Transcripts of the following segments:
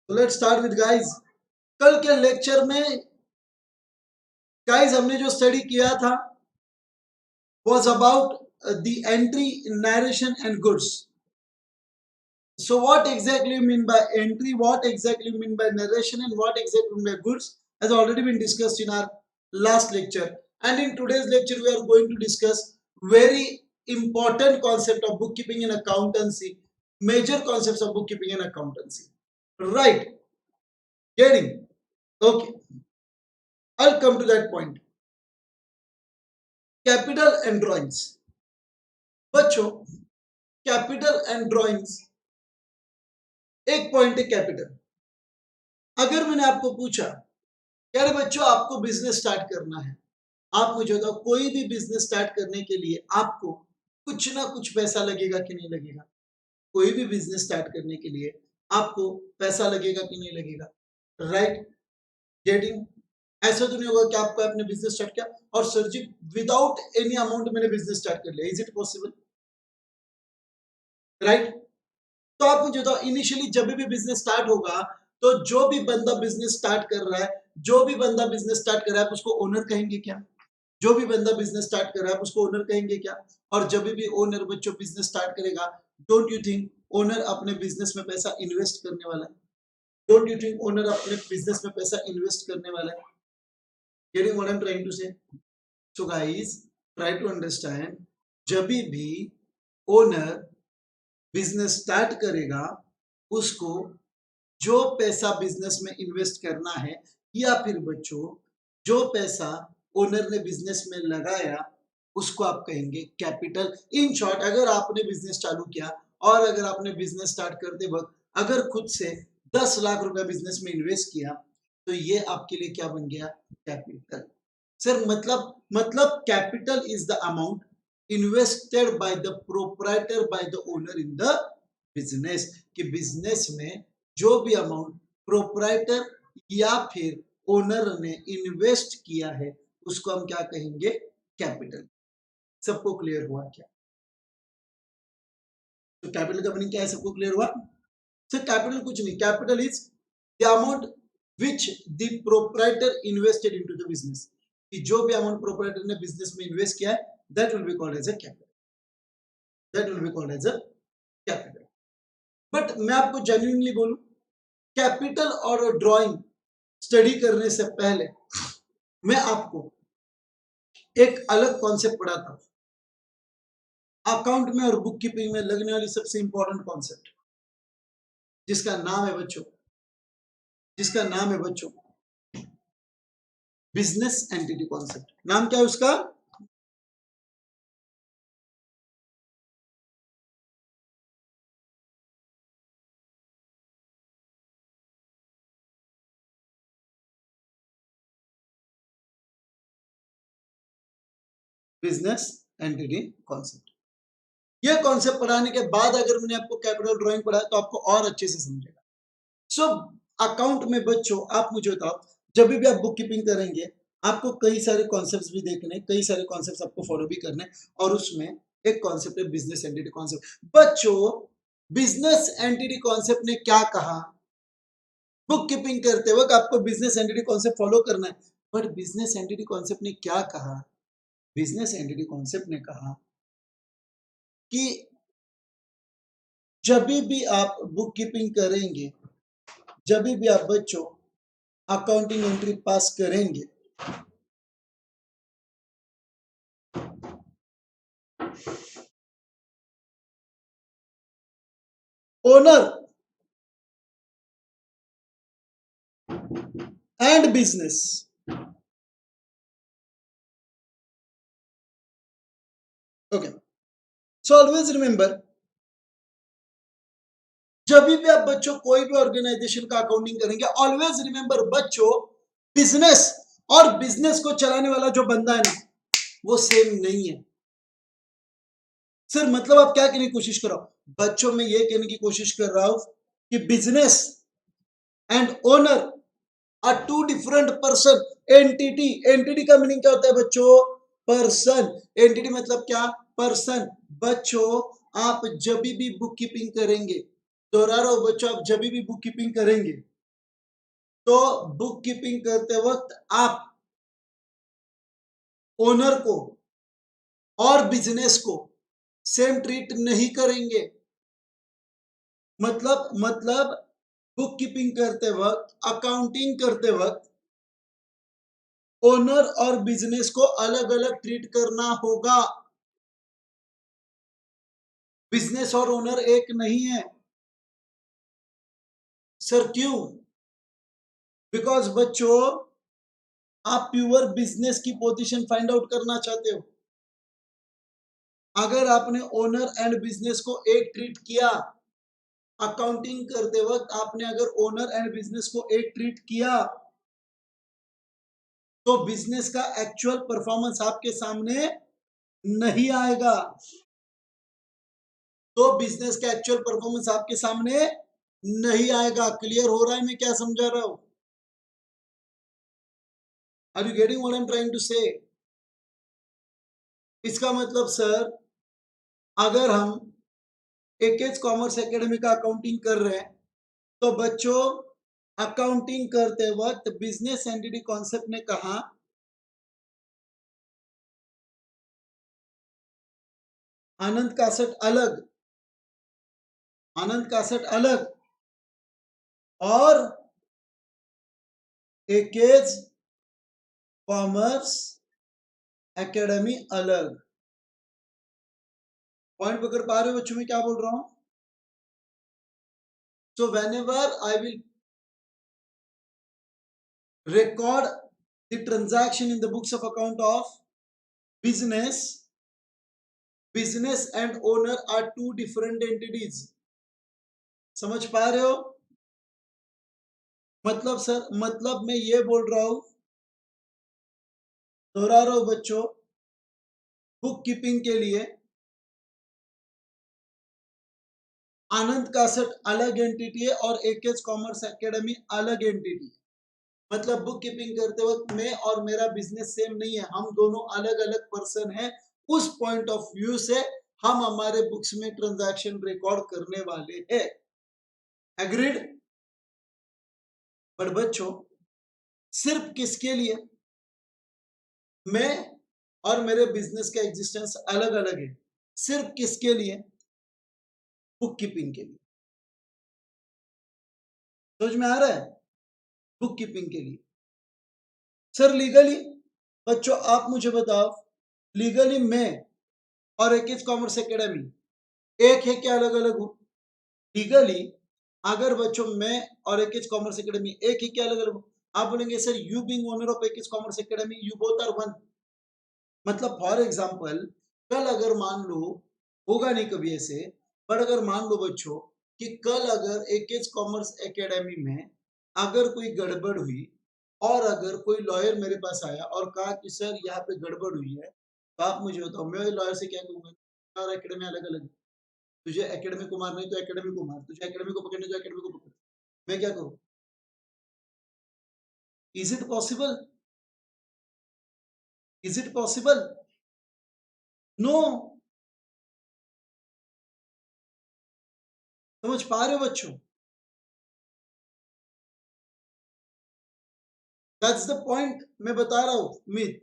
तो let's start with guys. कल के लेक्चर में गाइस हमने जो स्टडी किया था was about the entry, narration and goods. So what exactly you mean by entry, what exactly you mean by narration and what exactly you mean by goods has already been discussed in our last lecture. And in today's lecture we are going to discuss very important concept of bookkeeping and accountancy, major concepts of bookkeeping and accountancy. Right, getting? Okay, I'll come to that point. Capital and drawings. बच्चों, capital and drawings एक point है capital. अगर मैंने आपको पूछा यार बच्चों आपको बिजनेस स्टार्ट करना है, आप मुझे बताओ कोई भी बिजनेस स्टार्ट करने के लिए आपको कुछ ना कुछ पैसा लगेगा कि नहीं लगेगा? कोई भी बिजनेस स्टार्ट करने के लिए आपको पैसा लगेगा कि नहीं लगेगा? Right, getting? ऐसा तो नहीं होगा कि आपको अपने बिजनेस स्टार्ट किया और सर जी विदाउट एनी अमाउंट मैंने बिजनेस स्टार्ट कर लिया। Is it possible? राइट? तो आप मुझे बताओ इनिशियली जब भी बिजनेस स्टार्ट होगा तो जो भी बंदा बिजनेस स्टार्ट कर रहा है, जो भी बंदा बिजनेस स्टार्ट कर रहा है उसको ओनर कहेंगे क्या? जो भी बंदा बिजनेस स्टार्ट कर रहा है उसको ओनर कहेंगे क्या? और जब भी ओनर बच्चों बिजनेस स्टार्ट करेगा, डोंट यू थिंक ओनर अपने बिजनेस में पैसा इन्वेस्ट करने वाला है? डोंट यू थिंक ओनर अपने बिजनेस में पैसा इन्वेस्ट करने वाला है? Getting what I am trying to say? So guys, try to understand, जब भी ओनर बिजनेस स्टार्ट करेगा उसको जो पैसा बिजनेस में इन्वेस्ट करना है या फिर बच्चों जो पैसा ओनर ने बिजनेस में लगाया उसको आप कहेंगे कैपिटल। इन शॉर्ट, अगर आपने बिजनेस चालू किया और अगर आपने बिजनेस स्टार्ट करते वक्त अगर खुद से 10 लाख रुपया बिजनेस में इन्वेस्ट किया तो ये आपके लिए क्या बन गया? कैपिटल। सर मतलब capital is the amount invested by the proprietor bye the owner in the business. कि बिजनेस में जो भी अमाउंट प्रोप्राइटर या फिर ओनर ने इन्वेस्ट किया है उसको हम क्या कहेंगे? कैपिटल। सबको क्लियर हुआ क्या? तो कैपिटल का मीनिंग क्या है? सबको क्लियर हुआ? सर कैपिटल कुछ नहीं, capital is the amount which the proprietor invested into the business. कि जो भी अमाउंट प्रोप्राइटर ने बिजनेस में इन्वेस्ट किया है that will be called as a capital. That will be called as a capital. But मैं आपको जेन्युइनली बोलूं, कैपिटल और ड्राइंग स्टडी करने से पहले मैं आपको एक अलग कॉन्सेप्ट पढ़ाता हूं। अकाउंट में और बुक कीपिंग में लगने वाली सबसे इंपॉर्टेंट कॉन्सेप्ट जिसका नाम है बच्चों, जिसका नाम है बच्चों बिजनेस एंटिटी कॉन्सेप्ट। नाम क्या है उसका? Business entity concept. ये कॉन्सेप्ट पढ़ाने के बाद अगर मैंने आपको कैपिटल ड्राइंग पढ़ाया तो आपको और अच्छे से समझेगा। सो अकाउंट में बच्चों आप मुझे बताओ, जब भी आप बुक कीपिंग करेंगे आपको कई सारे कॉन्सेप्ट्स भी देखने, कई सारे कॉन्सेप्ट्स आपको फॉलो भी करने, और उसमें एक कॉन्सेप्ट है बिजनेस एंटिटी कॉन्सेप्ट। बच्चों बिजनेस एंटिटी कॉन्सेप्ट ने क्या कहा? बुक कीपिंग करते वक्त आपको बिजनेस एंटिटी कॉन्सेप्ट फॉलो करना है, बट बिजनेस एंटिटी कॉन्सेप्ट ने क्या कहा? बिजनेस एंटिटी कॉन्सेप्ट ने कहा कि जब भी आप बुक कीपिंग करेंगे, जब भी आप बच्चों अकाउंटिंग एंट्री पास करेंगे, owner and business okay, so always remember, जब भी आप बच्चों कोई भी ऑर्गेनाइजेशन का अकाउंटिंग करेंगे ऑलवेज रिमेंबर बच्चों बिजनेस और बिजनेस को चलाने वाला जो बंदा है ना वो सेम नहीं है। सर मतलब आप क्या कहने की कोशिश कर रहा हो? बच्चों में ये कहने की कोशिश कर रहा हूं कि business and owner are two different person. Entity, entity का मीनिंग क्या होता है बच्चों? पर्सन। एंटिटी मतलब क्या? पर्सन। बच्चों आप जब भी बुक कीपिंग करेंगे, दोहरा रहा हूं बच्चों, आप जब भी बुक कीपिंग करेंगे तो बुक कीपिंग करते वक्त आप ओनर को और बिजनेस को सेम ट्रीट नहीं करेंगे। मतलब बुक कीपिंग करते वक्त, अकाउंटिंग करते वक्त ओनर और बिजनेस को अलग अलग ट्रीट करना होगा। बिजनेस और ओनर एक नहीं है। सर क्यों? बिकॉज बच्चों, आप प्योर बिजनेस की पोजीशन फाइंड आउट करना चाहते हो। अगर आपने ओनर एंड बिजनेस को एक ट्रीट किया, अकाउंटिंग करते वक्त आपने अगर ओनर एंड बिजनेस को एक ट्रीट किया, तो बिजनेस का एक्चुअल परफॉर्मेंस आपके सामने नहीं आएगा। तो बिजनेस का एक्चुअल परफॉर्मेंस आपके सामने नहीं आएगा। क्लियर हो रहा है मैं क्या समझा रहा हूं? Are you getting what I am trying to say? इसका मतलब सर, अगर हम एकेज कॉमर्स एकेडमी का अकाउंटिंग कर रहे हैं, तो बच्चों अकाउंटिंग करते वक्त बिजनेस एंटिटी कॉन्सेप्ट ने कहा आनंद कासट अलग, आनंद कासट अलग और एकेज कॉमर्स एकेडमी अलग। पॉइंट पकड़ पा रहे हो बच्चों में क्या बोल रहा हूं? So when ever I will record the transaction in the books of account of business, business and owner are two different entities। समझ पा रहे हो? मतलब सर, मतलब मैं ये बोल रहा हूं, दोहरा रहा हूं बच्चों, बुक कीपिंग के लिए आनंद कासट अलग एंटिटी है और एकेज कॉमर्स एकेडमी अलग एंटिटी है। मतलब बुक कीपिंग करते वक्त मैं और मेरा बिजनेस सेम नहीं है, हम दोनों अलग अलग पर्सन हैं। उस पॉइंट ऑफ व्यू से हम हमारे बुक्स में ट्रांजैक्शन रिकॉर्ड करने वाले हैं। एग्रीड? पर बच्चों, सिर्फ किसके लिए? मैं और मेरे बिजनेस का एग्जिस्टेंस अलग अलग है। सिर्फ किसके लिए? बुक कीपिंग के लिए। समझ में आ रहा है? बुक कीपिंग के लिए। Sir legally? बच्चों आप मुझे बताओ, लीगली मैं और एकेज कॉमर्स एकेडमी एक है क्या अलग अलग हो? लीगली अगर बच्चों मैं और एकेज कॉमर्स एकेडमी एक है क्या अलग अलग हो? आप बोलेंगे sir you being owner of एकेज commerce academy you both are one. मतलब फॉर एग्जाम्पल, कल अगर मान लो, होगा नहीं कभी ऐसे, पर अगर मान लो बच्चों कि कल अगर एकेज कॉमर्स एकेडमी में अगर कोई गड़बड़ हुई और अगर कोई लॉयर मेरे पास आया और कहा कि सर यहाँ पे गड़बड़ हुई है, तो आप मुझे बताओ, मैं लॉयर से क्या कहूंगा? और एकेडमी अलग अलग है, तुझे एकेडमी को मारना है तो एकेडमी को मार, तुझे एकेडमी को पकड़ना है तो एकेडमी को पकड़। मैं क्या करूं? Is it possible? Is it possible? No. समझ पा रहे हो बच्चों? दैट्स द पॉइंट मैं बता रहा हूं मित,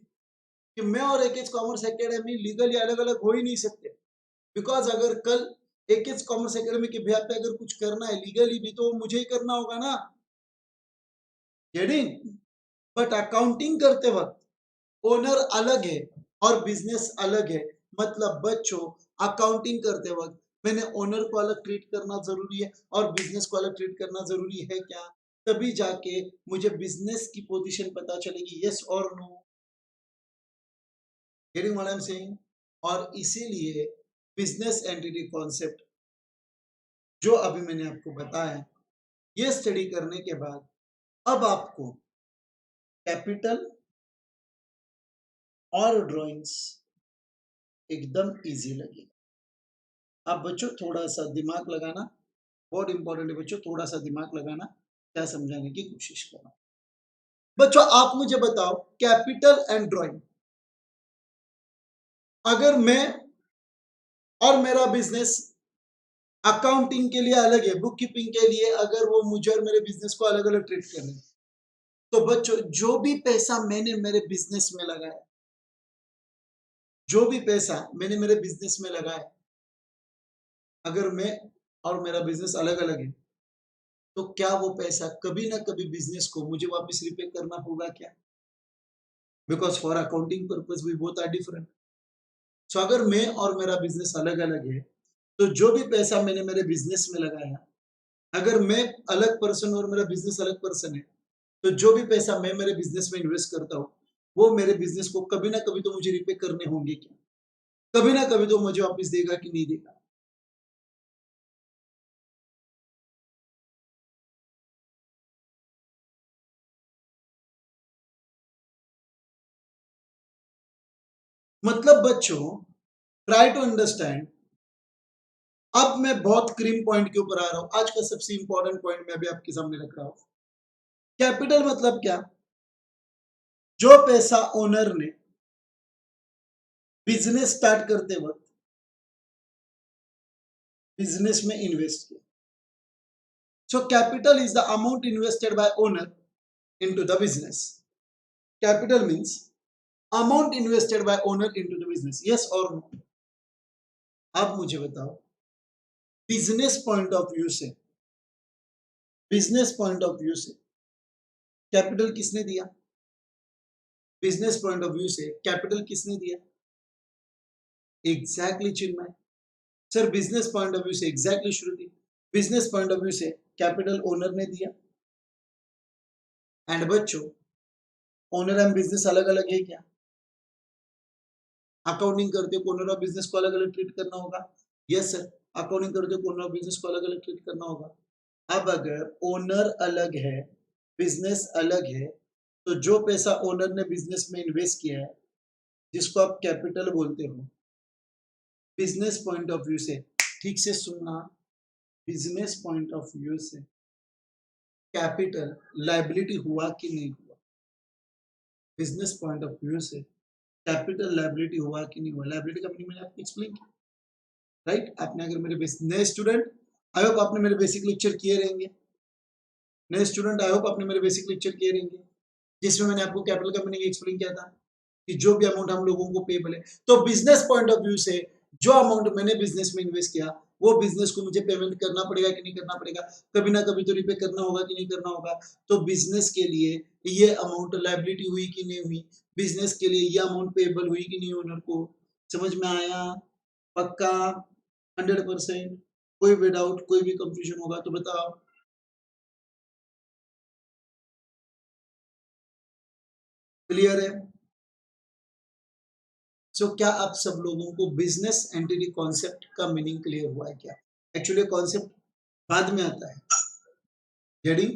कि मैं और एकेज कॉमर्स एकेडमी लीगली अलग अलग हो ही नहीं सकते। बिकॉज अगर कल एकेज कॉमर्स एकेडमी के बिहाफ पे अगर कुछ करना है लीगली भी, तो मुझे ही करना होगा ना। गेटिंग? बट अकाउंटिंग करते वक्त ओनर अलग है और बिजनेस अलग है। मतलब बच्चों, अकाउंटिंग करते वक्त मैंने ओनर को अलग ट्रीट करना जरूरी है और बिजनेस को अलग ट्रीट करना जरूरी है क्या? तभी जाके मुझे बिजनेस की पोजीशन पता चलेगी, यस और no. Getting what I am saying? और इसीलिए बिजनेस एंटिटी कॉन्सेप्ट जो अभी मैंने आपको बताया, ये स्टडी करने के बाद अब आपको कैपिटल और ड्राइंग्स एकदम इजी लगेगा। अब बच्चों थोड़ा सा दिमाग लगाना बहुत इंपॉर्टेंट है। बच्चों थोड़ा सा दिमाग लगाना, क्या समझाने की कोशिश करना। बच्चों आप मुझे बताओ, कैपिटल एंड ड्राइंग, अगर मैं और मेरा बिजनेस अकाउंटिंग के लिए अलग है, बुक कीपिंग के लिए अगर वो मुझे और मेरे बिजनेस को अलग अलग ट्रीट कर रहे हैं, तो बच्चों, जो भी पैसा मैंने मेरे बिजनेस में लगाया, जो भी पैसा मैंने मेरे बिजनेस में लगाया, अगर मैं और मेरा बिजनेस अलग अलग है, तो क्या वो पैसा कभी ना कभी बिजनेस को मुझे वापस रिपे करना होगा क्या? Because for accounting purpose we both are different. So अगर मैं और मेरा बिजनेस अलग अलग है, तो जो भी पैसा मैंने मेरे बिजनेस में लगाया, अगर मैं अलग पर्सन और मेरा बिजनेस अलग पर्सन है, तो जो भी पैसा मैं मेरे बिजनेस में इन्वेस्ट करता हूँ, वो मेरे बिजनेस को कभी ना कभी तो मुझे रिपे करने होंगे क्या? कभी ना कभी तो मुझे वापस देगा कि नहीं देगा? मतलब बच्चों, ट्राई टू अंडरस्टैंड। अब मैं बहुत क्रीम पॉइंट के ऊपर आ रहा हूं। आज का सबसे इंपॉर्टेंट पॉइंट मैं अभी आपके सामने रख रहा हूं। कैपिटल मतलब क्या? जो पैसा ओनर ने बिजनेस स्टार्ट करते वक्त बिजनेस में इन्वेस्ट किया। So capital is the amount invested by owner into the business. Capital means amount invested by owner into the business. Yes और नो? अब मुझे बताओ, बिजनेस पॉइंट ऑफ व्यू से, बिजनेस पॉइंट ऑफ व्यू से capital किसने दिया? Business point of view से capital किसने दिया? Exactly Chinmay sir, business point of view से exactly Shruti, business point of view से कैपिटल ओनर ने दिया। एंड बच्चों, ओनर एंड बिजनेस अलग अलग है क्या? अकाउंटिंग करते हो ओनर और बिजनेस को अलग अलग ट्रीट करना होगा। यस सर, अकाउंटिंग करते हो ओनर और बिजनेस को अलग अलग ट्रीट करना होगा। अब अगर ओनर अलग है, बिजनेस अलग है, तो जो पैसा ओनर ने बिजनेस में इन्वेस्ट किया है, जिसको आप कैपिटल बोलते हो, बिजनेस पॉइंट ऑफ व्यू से, ठीक से सुनना, बिजनेस पॉइंट ऑफ व्यू से कैपिटल लायबिलिटी हुआ कि नहीं हुआ? बिजनेस पॉइंट ऑफ व्यू से कैपिटल लायबिलिटी हुआ कि नहीं हुआ? लायबिलिटी का मीनिंग मैंने आपको एक्सप्लेन किया, राइट? आपने अगर मेरे नए स्टूडेंट, आई होप आपने मेरे बेसिक लेक्चर किए रहेंगे। नए स्टूडेंट, आई होप आपने मेरे बेसिक लेक्चर किए रहेंगे, जिसमें मैंने आपको कैपिटल का मीनिंग एक्सप्लेन किया था कि जो भी अमाउंट हम लोगों को पेबल है, तो बिजनेस पॉइंट ऑफ व्यू से जो अमाउंट मैंने बिजनेस में इन्वेस्ट किया, वो बिजनेस को मुझे पेमेंट करना पड़ेगा कि नहीं करना पड़ेगा? कभी ना कभी तो रिपे करना होगा कि नहीं करना होगा? तो बिजनेस के लिए ये अमाउंट लायबिलिटी हुई कि नहीं हुई? बिजनेस के लिए ये अमाउंट पेबल हुई कि नहीं ओनर को? समझ में आया? पक्का? 100%? कोई भी डाउट, कोई भी कंफ्यूजन होगा तो बताओ। क्लियर है? सो क्या आप सब लोगों को बिजनेस एंटिटी कॉन्सेप्ट का मीनिंग क्लियर हुआ है क्या? एक्चुअली कॉन्सेप्ट बाद में आता है, गेटिंग?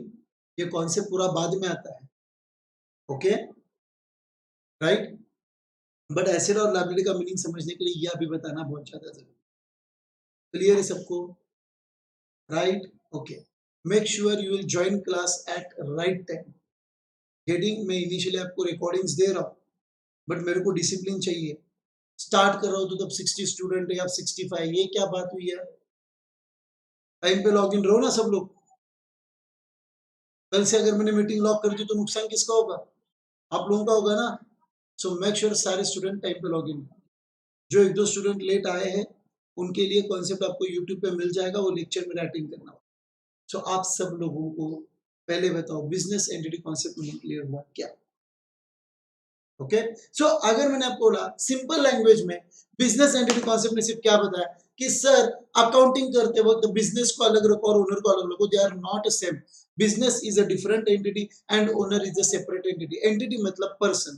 ये कॉन्सेप्ट पूरा बाद में आता है, ओके, राइट? बट एसेट और लायबिलिटी का मीनिंग समझने के लिए ये अभी बताना बहुत ज्यादा जरूरी। क्लियर है सबको? Right? Okay. Make sure you will join class at right time. Getting? मैं इनिशियली आपको रिकॉर्डिंग्स दे रहा हूँ, बट मेरे को डिसिप्लिन चाहिए। स्टार्ट कर रहा हूँ तो तब 60 स्टूडेंट है या 65, ये क्या बात हुई है? टाइम पे लॉग इन रहो ना सब लोग। कल से अगर मैंने मीटिंग लॉक कर दी तो नुकसान किसका होगा? आप लोगों का होगा ना। सो मेक श्योर सारे स्टूडेंट टाइम पे लॉग इन। जो एक दो स्टूडेंट लेट आए हैं, उनके लिए कॉन्सेप्ट आपको यूट्यूब पे मिल जाएगा, वो लेक्चर में अटेंड करना होगा। सो आप सब लोगों को पहले बताओ, बिजनेस एंटिटी कॉन्सेप्ट में क्लियर हुआ क्या? ओके। सो अगर मैंने आपको बोला सिंपल लैंग्वेज में बिजनेस एंटिटी कॉन्सेप्ट ने सिर्फ क्या बताया कि सर, अकाउंटिंग करते वक्त बिजनेस को अलग रखो और ओनर को अलग रखो, they are not same. Business is a different entity and owner is a separate entity. Entity मतलब पर्सन,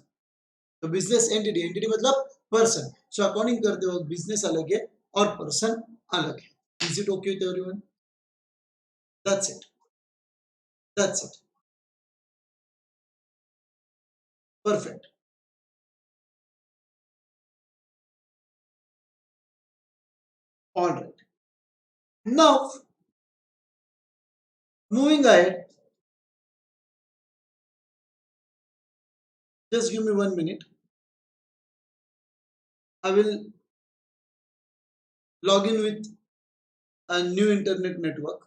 तो बिजनेस एंटिटी, एंटिटी मतलब पर्सन। सो अकाउंटिंग करते वक्त बिजनेस अलग है और पर्सन अलग है। Is it okay with everyone? That's it, that's it, perfect. Alright, now moving ahead, just give me 1 minute. I will log in with a new internet network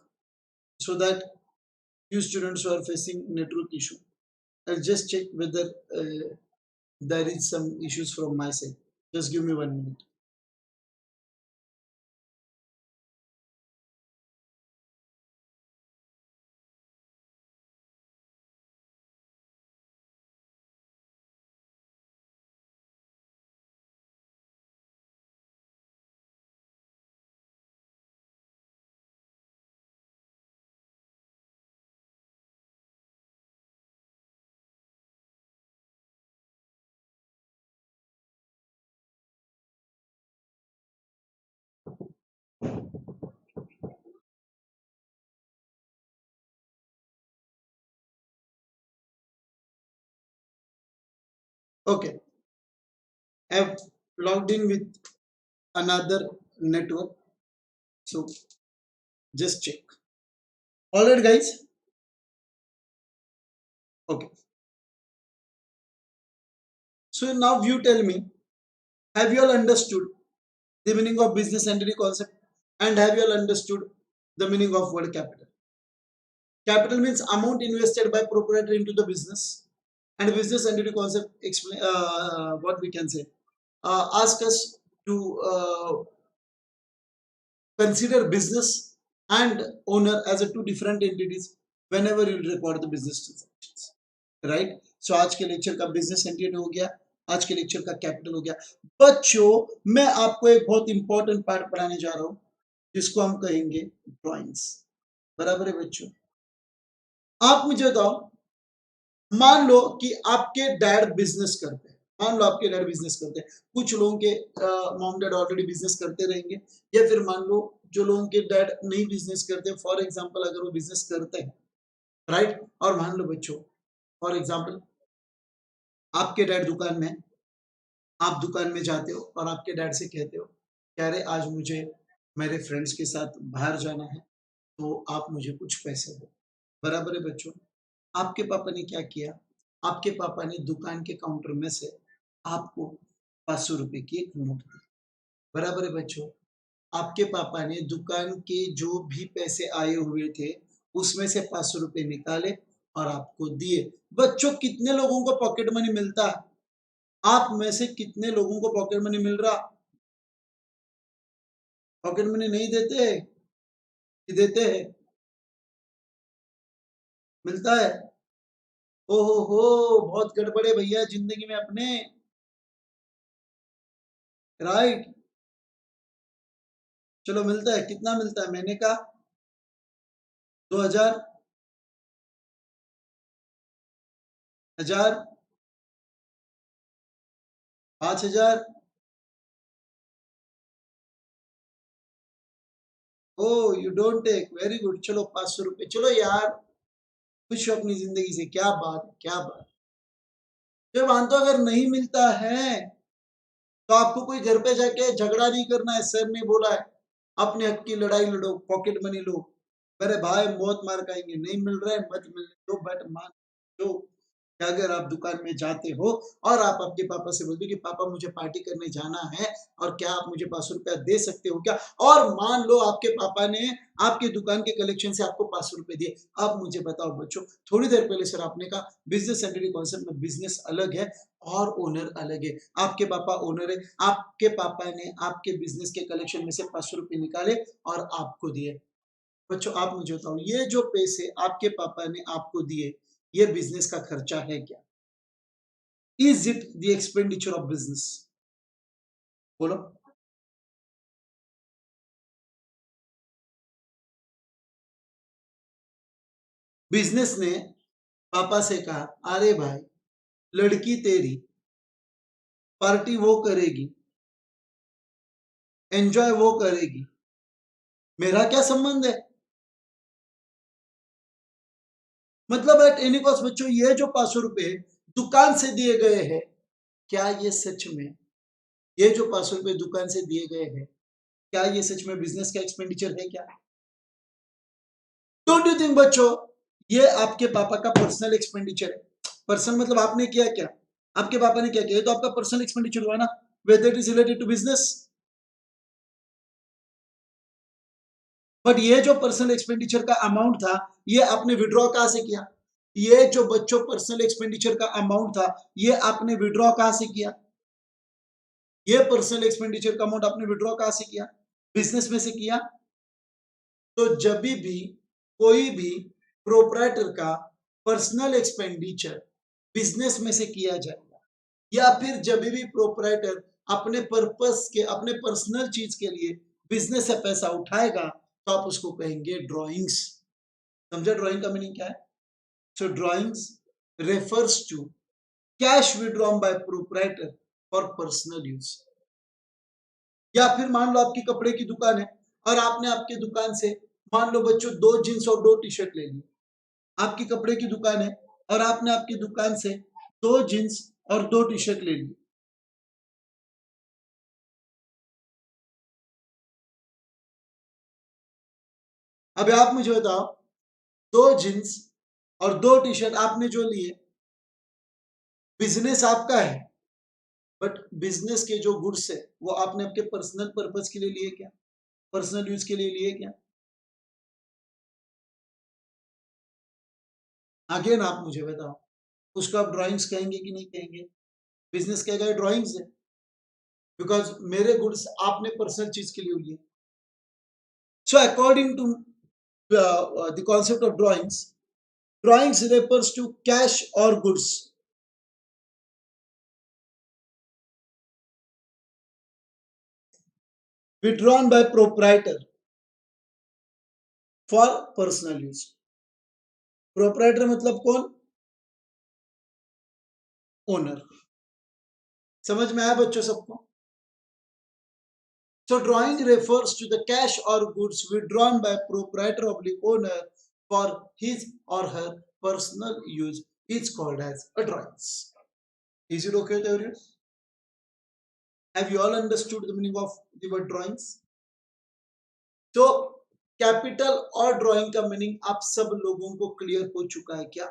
so that few students who are facing network issue I'll just check whether there is some issues from my side. Just give me 1 minute. Okay, I've logged in with another network, so just check. All right, guys. Okay. So now you tell me, have you all understood the meaning of business entity concept, and have you all understood the meaning of word capital? Capital means amount invested by proprietor into the business, and business entity concept explain what we can say. Ask us to consider business and owner as a two different entities whenever you record the business transactions, right? So आज के lecture का business entity हो गया, आज के lecture का capital हो गया। बच्चों, मैं आपको एक बहुत इंपॉर्टेंट पार्ट पढ़ाने जा रहा हूँ जिसको हम कहेंगे ड्राइंग्स। बराबर है बच्चों? आप मुझे बताओ, मान लो कि आपके डैड बिजनेस करते हैं, मान लो आपके डैड बिजनेस करते हैं, कुछ लोगों के मॉम डैड ऑलरेडी बिजनेस करते रहेंगे, या फिर मान लो जो लोगों के डैड नहीं बिजनेस करते, फॉर एग्जांपल अगर वो बिजनेस करते हैं, राइट? और मान लो बच्चों, फॉर एग्जांपल आपके डैड दुकान में, आप दुकान में जाते हो और आपके डैड से कहते हो कि अरे आज मुझे मेरे फ्रेंड्स के साथ बाहर जाना है, तो आप मुझे कुछ पैसे दो। बराबर है बच्चों? आपके पापा ने क्या किया? आपके पापा ने दुकान के काउंटर में से आपको 500 रुपए की एक नोट दी। बराबर है बच्चों? आपके पापा ने दुकान के जो भी पैसे आए हुए थे, उसमें से 500 रुपए निकाले और आपको दिए। बच्चों, कितने लोगों को पॉकेट मनी मिलता है? आप में से कितने लोगों को पॉकेट मनी मिल रहा? पॉकेट मनी नहीं देते कि देते हैं? मिलता है? ओहो हो, बहुत गड़बड़े भैया जिंदगी में अपने, राइट? चलो मिलता है, कितना मिलता है महीने का? 2000, 1000, 5000? Oh you don't take, very good. चलो 500 रुपए, चलो यार, खुश हो अपनी जिंदगी से, क्या बात है, क्या बात। जब मानते हो अगर नहीं मिलता है तो आपको कोई घर पे जाके झगड़ा नहीं करना है, सर ने बोला है अपने हक की लड़ाई लड़ो, पॉकेट मनी लो। मेरे भाई मौत मार खाएंगे, नहीं मिल रहा है मत मिलने दो, बट मान दो कि अगर आप दुकान में जाते हो और आप आपके पापा से बोलते हो कि पापा मुझे पार्टी करने जाना है और क्या आप मुझे 500 रुपया दे सकते हो क्या, और मान लो आपके पापा ने आपके दुकान के कलेक्शन से आपको 500 रुपए दिए। अब मुझे बताओ बच्चों, थोड़ी देर पहले सर आपने कहा बिजनेस एंटिटी कॉन्सेप्ट में बिजनेस अलग है और ओनर अलग है। आपके पापा ओनर है, आपके पापा ने आपके बिजनेस के कलेक्शन में से 500 रुपए निकाले और आपको दिए। बच्चों, आप मुझे बताओ, ये जो पैसे आपके पापा ने आपको दिए, ये बिजनेस का खर्चा है क्या? Is it the expenditure of business? बोलो। बिजनेस ने पापा से कहा अरे भाई, लड़की तेरी पार्टी वो करेगी, एंजॉय वो करेगी, मेरा क्या संबंध है? मतलब एट एनी कॉस्ट बच्चों, ये जो 500 रुपए दुकान से दिए गए हैं, क्या ये सच में, ये जो 500 रुपए दुकान से दिए गए हैं, क्या ये सच में बिजनेस का एक्सपेंडिचर है क्या? डोंट यू थिंक बच्चों, ये आपके पापा का पर्सनल एक्सपेंडिचर है। पर्सनल मतलब आपने किया क्या? आपके पापा ने क्या किया? ये तो आपका पर्सनल एक्सपेंडिचर हुआ ना, whether it is related to business. But ये जो पर्सनल एक्सपेंडिचर का अमाउंट था, ये आपने विड्रॉ कहां से किया? ये जो बच्चों पर्सनल एक्सपेंडिचर का अमाउंट था, ये आपने विड्रॉ कहां से किया? ये पर्सनल एक्सपेंडिचर का अमाउंट आपने विड्रॉ कहां से किया? बिजनेस में से किया। तो जब भी कोई भी प्रोप्राइटर का पर्सनल एक्सपेंडिचर बिजनेस में से किया जाएगा, या फिर जब भी प्रोप्राइटर अपने पर्पस के, अपने पर्सनल चीज के लिए बिजनेस से पैसा उठाएगा, तो आप उसको कहेंगे ड्रॉइंग्स। समझा ड्रॉइंग का मीनिंग क्या है? So drawings refers to cash withdrawn by proprietor for personal use. या फिर मान लो आपकी कपड़े की दुकान है और आपने आपके दुकान से, मान लो बच्चों, 2 जीन्स और 2 टी-शर्ट ले ली। आपकी कपड़े की दुकान है और आपने आपकी दुकान से 2 जीन्स और 2 टी-शर्ट ले ली। अब आप मुझे बताओ, 2 जीन्स और 2 टी-शर्ट आपने जो लिए, बिजनेस आपका है, बट बिजनेस के जो गुड्स है वो आपने आपके पर्सनल पर्पस के लिए लिए क्या? पर्सनल यूज के लिए लिए क्या? अगेन आप मुझे बताओ, उसको आप ड्राइंग्स कहेंगे कि नहीं कहेंगे? बिजनेस कहेगा ड्राइंग्स है, बिकॉज मेरे गुड्स आपने पर्सनल चीज के लिए लिए। So according to the concept of drawings refers to cash or goods withdrawn by proprietor for personal use. proprietor मतलब कौन? ओनर। समझ में आया बच्चों सबको? So drawing refers to the cash or goods withdrawn by proprietor of the owner for his or her personal use. It's called as a drawings. Is it okay, everyone? Have you all understood the meaning of the word drawings? तो capital और drawing का meaning आप सब लोगों को clear हो चुका है क्या?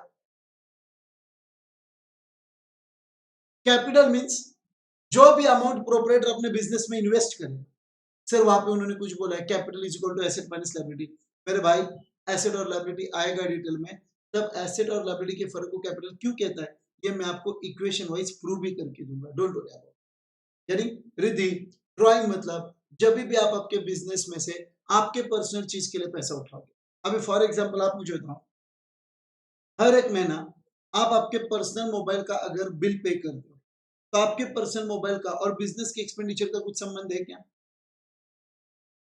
कैपिटल मींस जो भी अमाउंट प्रोपराइटर अपने बिजनेस में इन्वेस्ट करे। सर वहां पे उन्होंने कुछ बोला है, capital is equal to asset minus liability. मेरे भाई, एसेट और लायबिलिटी आएगा डिटेल में, तब एसेट और लायबिलिटी के फर्क को कैपिटल क्यों कहता है, ये मैं आपको इक्वेशन वाइज प्रूव भी करके दूंगा। Don't worry about. यानी रिद्धि, ड्राइंग मतलब जब भी आप आपके बिजनेस में से आपके पर्सनल चीज के लिए पैसा उठाओगे। अभी फॉर एग्जांपल आप मुझे बताओ, हर एक महीना आप आपके पर्सनल मोबाइल का अगर बिल पे करते हो, तो आपके पर्सनल मोबाइल का और बिजनेस के एक्सपेंडिचर का कुछ संबंध है क्या?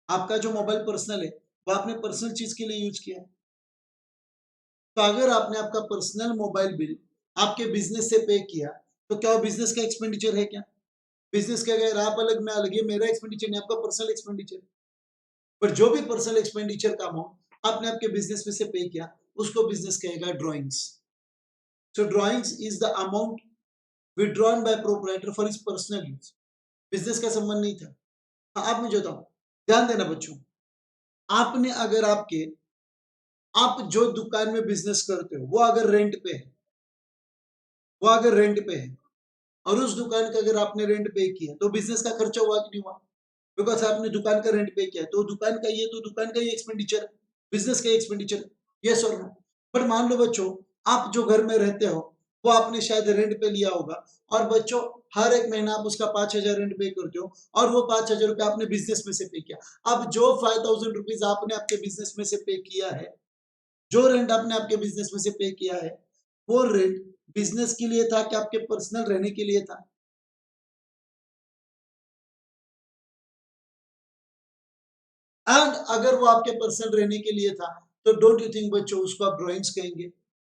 आपका जो मोबाइल पर्सनल है, वो आपने पर्सनल चीज के लिए यूज किया है। तो अगर आपने आपका पर्सनल मोबाइल बिल आपके बिजनेस से पे किया, तो क्या वो बिजनेस का एक्सपेंडिचर है क्या? बिजनेस का अगर आप अलग, मैं अलग, ये मेरा एक्सपेंडिचर नहीं, आपका पर्सनल एक्सपेंडिचर। पर जो भी पर्सनल एक्सपेंडिचर का अमाउंट आपने आपके बिजनेस में से पे किया, उसको बिजनेस कहेगा drawings. So drawings is the amount withdrawn by proprietor for his personal use. Business का संबंध नहीं था। हाँ, आप मुझे बताओ, ध्यान देना बच्चों, आपने अगर आपके, आप जो दुकान में बिजनेस करते हो वो अगर रेंट पे है, वो अगर रेंट पे है, और उस दुकान का अगर आपने रेंट पे किया, तो बिजनेस का खर्चा हुआ कि नहीं हुआ? बिकॉज आपने दुकान का रेंट पे किया, तो दुकान का, ये तो दुकान का ही एक्सपेंडिचर, बिजनेस का एक्सपेंडिचर। यस और नो? बट मान लो बच्चों, आप जो घर में रहते हो वो आपने शायद रेंट पे लिया होगा, और बच्चों हर एक महीना आप उसका 5,000 रेंट पे करते हो, और वो 5,000 रुपये आपने बिजनेस में से पे किया। अब जो 5,000 रुपीज आपने आपके बिजनेस में से पे किया है, जो रेंट आपने आपके बिजनेस में से पे किया है, वो रेंट बिजनेस के लिए था कि आपके पर्सनल रहने के लिए था? एंड अगर वो आपके पर्सनल रहने के लिए था, तो डोंट यू थिंक बच्चों उसको आप ड्राइंग्स कहेंगे?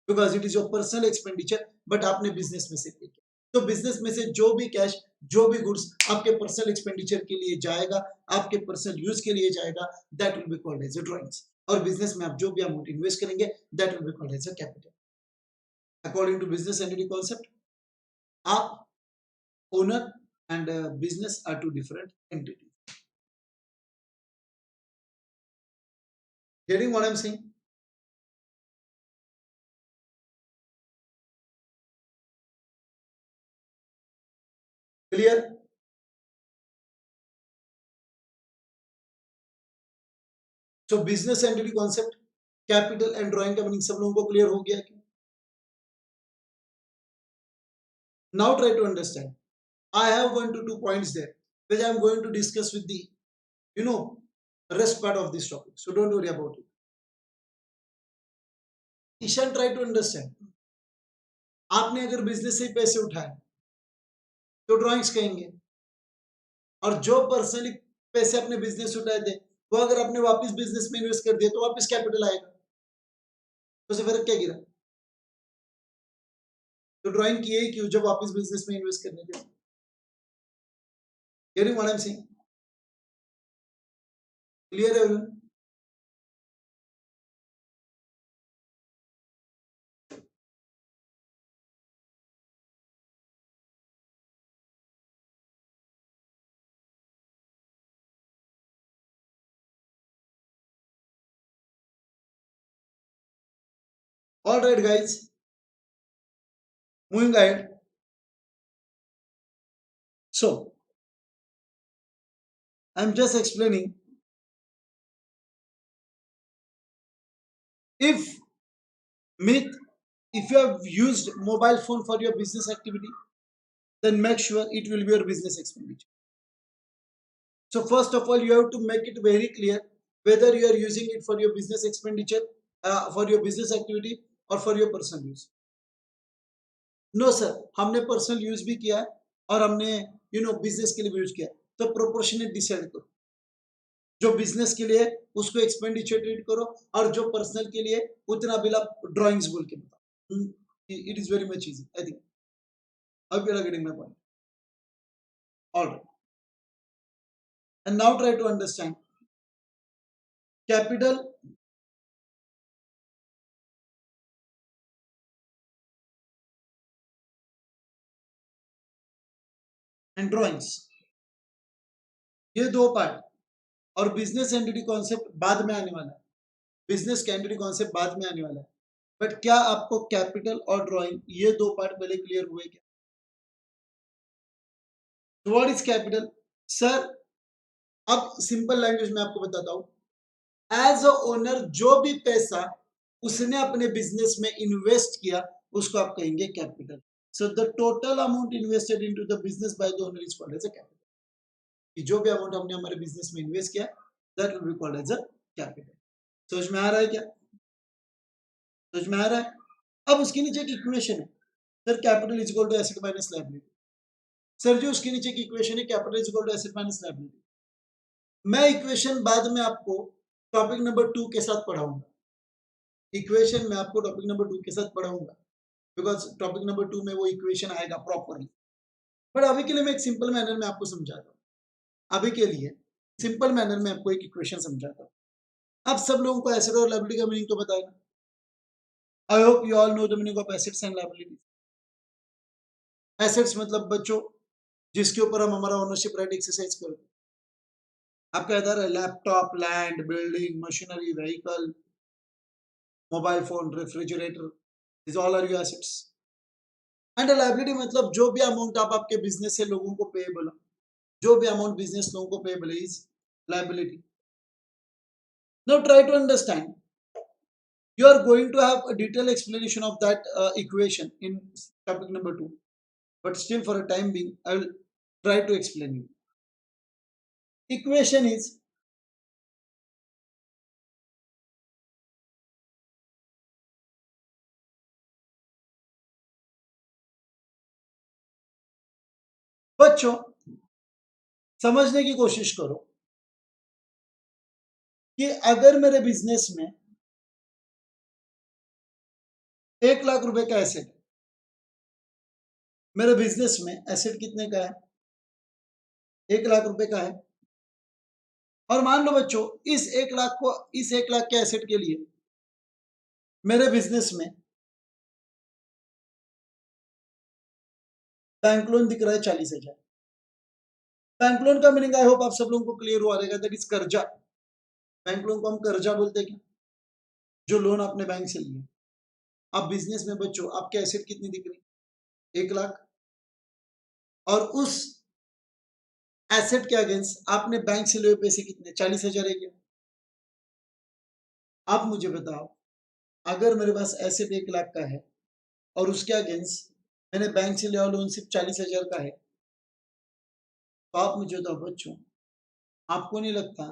Because it is your personal expenditure, but आपने बिजनेस में से पे किया। तो बिजनेस में से जो भी कैश, जो भी गुड्स आपके पर्सनल एक्सपेंडिचर के लिए जाएगा, आपके पर्सनल यूज के लिए जाएगा, that will be called as a drawings. और बिजनेस में आप जो भी अमाउंट इन्वेस्ट करेंगे, that will be called as a capital. According to business entity concept, आप, owner and business are two different entity. Getting what I am saying? Clear? तो business entity concept, capital and drawing का meaning सब लोगों को clear हो गया क्या? Now try to understand. I have 1 to 2 points there, which I am going to discuss with the, you know, rest part of this topic. So don't worry about it. Ishan, try to understand. आपने अगर business से पैसे उठाए तो drawings कहेंगे, और जो personally पैसे अपने बिजनेस से उठाए थे वो अगर आपने वापस बिजनेस में इन्वेस्ट कर दिया तो वापस कैपिटल आएगा। तो उससे फर्क क्या गिरा? तो ड्राइंग किए ही क्यों जब वापस बिजनेस में इन्वेस्ट करने के लिए? Getting what I'm saying? Clear everyone? All right, guys. Moving ahead. So, I'm just explaining. If myth, if you have used mobile phone for your business activity, then make sure it will be your business expenditure. So first of all, you have to make it very clear whether you are using it for your business expenditure, for your business activity, or for your personal use. No sir, हमने personal use भी किया है और हमने business के लिए भी use किया है। तो प्रोपोर्शनेट डिसाइड करो, जो बिजनेस के लिए उसको एक्सपेंडिचर ट्रीट करो, और जो पर्सनल के लिए उतना बिल आप ड्राइंग्स बोल के बताओ। It is very much easy, I think. अब you are getting my point. Alright, and now try to understand capital and drawings, ये दो पार्ट, और बिजनेस एंटिटी कॉन्सेप्ट बाद में आने वाला है। बिजनेस का एंटिटी कॉन्सेप्ट बाद में आने वाला है, बट क्या आपको कैपिटल और ड्राइंग ये दो पार्ट पहले क्लियर हुए क्या? What is capital sir? अब सिंपल लैंग्वेज में आपको बताता हूं। एज अ ओनर जो भी पैसा उसने अपने बिजनेस में इन्वेस्ट किया उसको आप कहेंगे capital. So the total amount invested into the business by the owner is called as a capital. जो भी अमाउंट हमने हमारे बिजनेस में इन्वेस्ट किया that will be called as a capital. समझ में आ रहा है क्या? समझ में आ रहा है? अब उसके नीचे एक इक्वेशन है sir, capital is equal to asset minus liability. Sir ji उसके नीचे की इक्वेशन है capital is equal to asset minus liability. मैं इक्वेशन बाद में आपको टॉपिक नंबर 2 के साथ पढ़ाऊंगा। इक्वेशन में आपको टॉपिक नंबर 2 के साथ पढ़ाऊंगा, बिकॉज टॉपिक नंबर 2 में वो इक्वेशन आएगा प्रॉपरली। बट अभी के लिए मैं एक सिंपल मैनर में आपको समझाता हूँ। अभी के लिए सिंपल मैनर में आपको एक इक्वेशन समझाता हूँ। आप सब लोगों को एसेट और लायबिलिटी का मीनिंग तो बताएगा। I hope you all know the meaning of assets and liability. Assets मतलब बच्चों जिसके ऊपर हम हमारा ओनरशिप राइट एक्सरसाइज करते हैं। आपका इधर है laptop, land, building, machinery, vehicle, mobile phone, refrigerator, this all are your assets. And liability मतलब जो भी अमाउंट आप आपके बिजनेस से लोगों को पेएबल हो, जो भी अमाउंट बिजनेस लोगों को पेएबल है is liability. Now try to understand, you are going to have a detailed explanation of that equation in topic number 2, but still for a time being I will try to explain you. Equation is बच्चों समझने की कोशिश करो कि अगर मेरे business में 1 लाख रुपए का एसेट है, मेरे बिजनेस में एसेट कितने का है? 1 लाख रुपए का है। और मान लो बच्चों इस 1 लाख के एसेट के लिए मेरे बिजनेस में बैंक लोन दिख रहा है 40,000। बैंक लोन का मीनिंग आई होप आप सब लोगों को क्लियर हुआ रहेगा, दैट इज कर्जा। बैंक लोन को हम कर्जा बोलते हैं क्या? जो लोन आपने बैंक से लिए। अब बिजनेस में बच्चों आपके एसेट कितनी दिख रही? 1 लाख। और उस एसेट के अगेंस्ट आपने बैंक से लिए पैसे कितने? 40,000 है क्या? आप मुझे बताओ, अगर मेरे पास एसेट 1 लाख का है और उसके अगेंस्ट मैंने बैंक से लिया लोन सिर्फ 40,000 का है, तो आप मुझे तो बच्चों, आपको नहीं लगता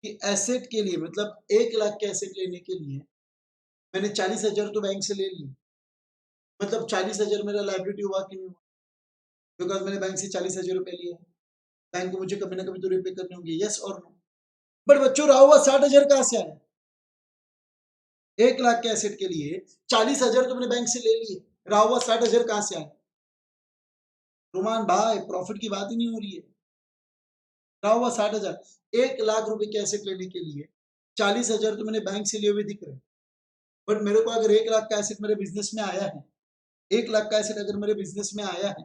कि एसेट के लिए मतलब 1 लाख के एसेट लेने के लिए मैंने 40,000 तो बैंक से ले ली, मतलब 40,000 मेरा लाइबिलिटी हुआ कि नहीं हुआ? बिकॉज मैंने बैंक से 40,000 रुपए लिए, बैंक को मुझे कभी ना कभी तो रिपे करने होंगे, यस और नो? बट बच्चों रहा हुआ 60,000 कहां से आया? 1 लाख के एसेट के लिए 40,000 तो मैंने बैंक से ले लिए, रहा हुआ 60,000 कहां से आया? रोमान भाई प्रॉफिट की बात ही नहीं हो रही है, रहा हुआ 60,000, 1 लाख रुपए के एसेट लेने के लिए 40,000 तो मैंने बैंक से लिए हुए दिख रहे, बट मेरे को अगर 1 लाख का एसेट मेरे बिजनेस में आया है, 1 लाख का एसेट अगर मेरे बिजनेस में आया है,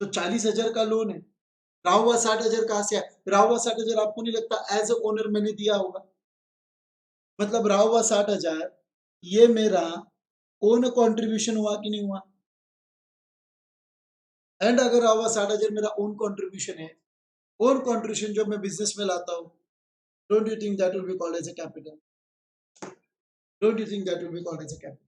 तो 40,000 का लोन है, रहा हुआ 60,000 कहां से आया? रहा हुआ 60,000 आपको नहीं लगता एज ए ओनर मैंने दिया होगा? मतलब रहा हुआ 60,000 ये मेरा ओन कंट्रीब्यूशन हुआ कि नहीं हुआ? एंड अगर रहा हुआ 60,000 मेरा ओन कंट्रीब्यूशन है, ओन कंट्रीब्यूशन जो मैं बिजनेस में लाता हूँ, don't you think that will be called as a capital? Don't you think that will be called as a capital?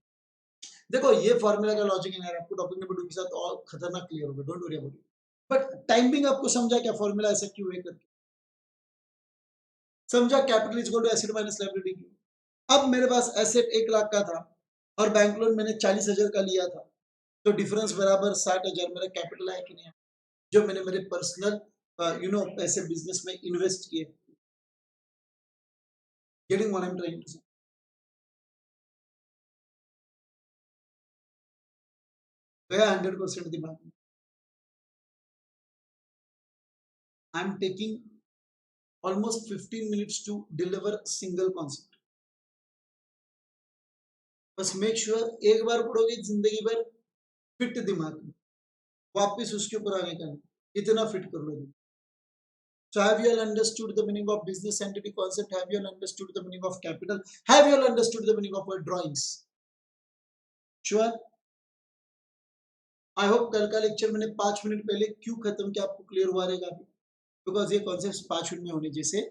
देखो ये फॉर्मूला का लॉजिक है यार, आपको टॉपिक नंबर 2 के साथ और खतरनाक क्लियर होगा, don't worry about it. But timing आपको समझा क्या फॉर्मूला ऐसा क्यों है करके? समझा capital is equal to asset minus liability क्यों? अब मेरे पास एसेट 1 लाख का था और बैंक लोन मैंने 40,000 का लिया था, तो डिफरेंस बराबर 60,000 मेरा कैपिटल आया कि नहीं आया? जो मैंने मेरे पर्सनल पैसे बिजनेस में इन्वेस्ट किए। Getting what I am trying to say? गया 100% दिमाग में। I am taking almost 15 minutes to deliver single concept. बस मेक श्योर एक बार पढ़ोगे जिंदगी भर फिट दिमाग में, वापस उसके ऊपर आगे करना, इतना फिट कर लो। So have you all understood the meaning of business entity concept? Have you all understood the meaning of capital? Have you all understood the meaning of drawings? Sure. I hope कल का lecture मैंने 5 minute पहले क्यों खत्म किया आपको clear हुआ रहेगा अभी, बिकॉज ये कॉन्सेप्ट 5 मिनट में होने जैसे।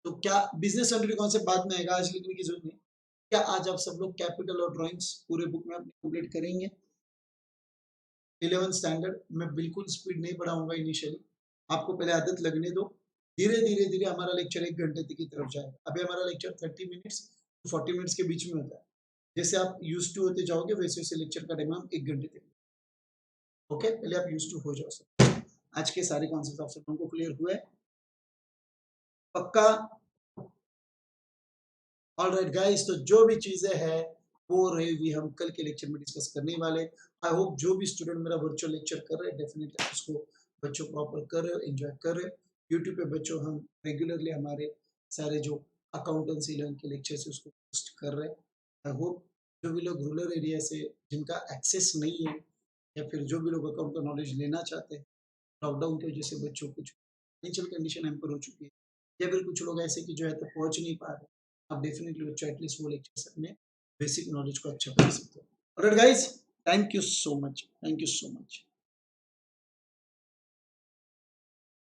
तो क्या बिजनेस एंटिटी कॉन्सेप्ट बाद में आएगा, आज लिखने की जरूरत नहीं। क्या आज आप सब लोग कैपिटल और ड्राइंग्स पूरे बुक में अपने कंप्लीट करेंगे? 11th स्टैंडर्ड में बिल्कुल स्पीड नहीं बढ़ाऊंगा इनिशियली, आपको पहले आदत लगने दो, धीरे धीरे धीरे हमारा लेक्चर 1 घंटे की तरफ जाएगा। अभी हमारा लेक्चर 30 मिनट्स 40 मिनट्स के बीच में होता है, जैसे आप यूज टू होते जाओगे वैसे वैसे लेक्चर का टाइम हम 1 घंटे तक। ओके, पहले आप यूज टू हो जाओ सब। आज के सारे कॉन्सेप्ट आप सब लोगों को क्लियर हुए पक्का? ऑलराइट गाइस, तो जो भी चीजें हैं वो रहेगी हम कल के लेक्चर में डिस्कस करने वाले। आई होप जो भी स्टूडेंट मेरा वर्चुअल लेक्चर कर रहे हैं डेफिनेटली उसको बच्चों प्रॉपर कर रहे हो, एंजॉय कर रहे हो। यूट्यूब पे बच्चों हम रेगुलरली हमारे सारे जो अकाउंटेंसी लर्न के लेक्चर्स है उसको पोस्ट कर रहे हैं। आई होप जो भी लोग रूरल एरिया से जिनका एक्सेस नहीं है या फिर जो भी लोग अकाउंट का नॉलेज लेना चाहते हैं, लॉकडाउन की वजह से बच्चों कुछ फाइनेंशियल कंडीशन हैम्पर हो चुकी है या फिर कुछ लोग ऐसे कि जो है तो पहुंच नहीं पा रहे, आप डेफिनेटली बच्चों एटलीस्ट वो लेक्चर्स अपने बेसिक नॉलेज को अच्छा कर सकते हो। Alright guys, thank you so much, thank you so much.